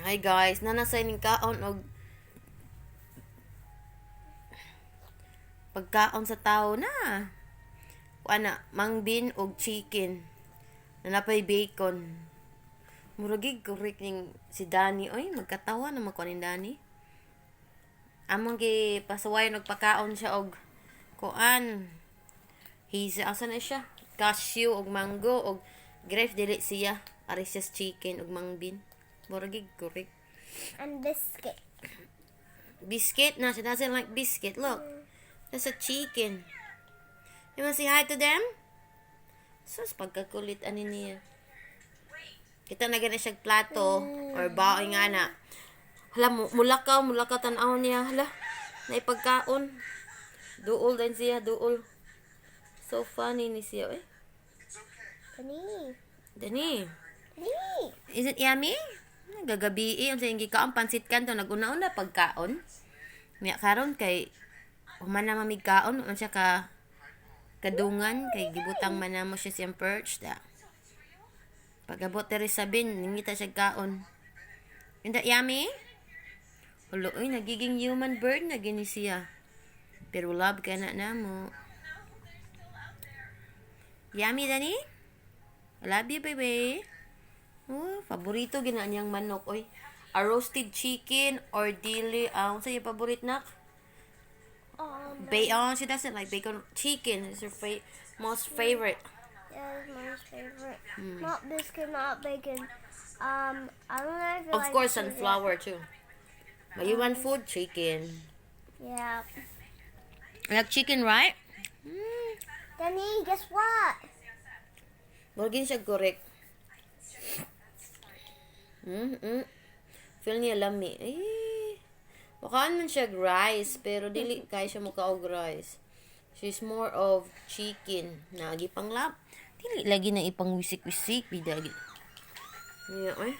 Hi guys, nanasay ning kaon og pagkaon sa tao na. Ana, mangbin og chicken. Nanapay bacon. Muragig correct ning si Dani. Oy, magkatawa na makuha ni Dani. Among gi pasuwayan og pagkaon siya og kuan. Asa na siya? Cashew og mango og grape dili siya. Arisas chicken og mangbin. Muragig correct. And biscuit. Biscuit na. She doesn't like biscuit. Look. That's a chicken. You wanna say hi to them? Sus, pagkakulit ani niya. Kita na gani siya plato or baoy nga na. Hala, mulakaw tanaw niya. Hala, naipagkaon. Duol din siya, duol. So funny ni siya, eh. Dani. Is it yummy? Gagabi ang sayang gikaon pansit kanto naguna-una pagkaon. Miya karon kay human na mamigkaon man siya ka kadungan kay gibutang man namo siya siyang perch da. Pagabot diri sa bin ningita siya kaon. Inda yummy? Hulo oy nagiging human bird na gini siya. Pero love ka na namo. Yummy Dani? I love you baby. Oh, paborito gina niyang manok oy. A roasted chicken or dili ang sa iyang paborit nak? Bacon. She doesn't like bacon. Chicken is her most favorite. Yeah, it's my favorite. Not biscuit, not bacon. I don't know if you Of like course, chicken. sunflower too. But you want food? Chicken. Yeah. You like chicken, right? Danny, guess what? Morgan siya correct. Feel niya lami. Eh. Makaan man siya rice, pero dili kaya siya mukaog rice. She's more of chicken. Nagi panglap. Dili lagi na ipang wisik-wisik. Bidagi. Yeah, eh.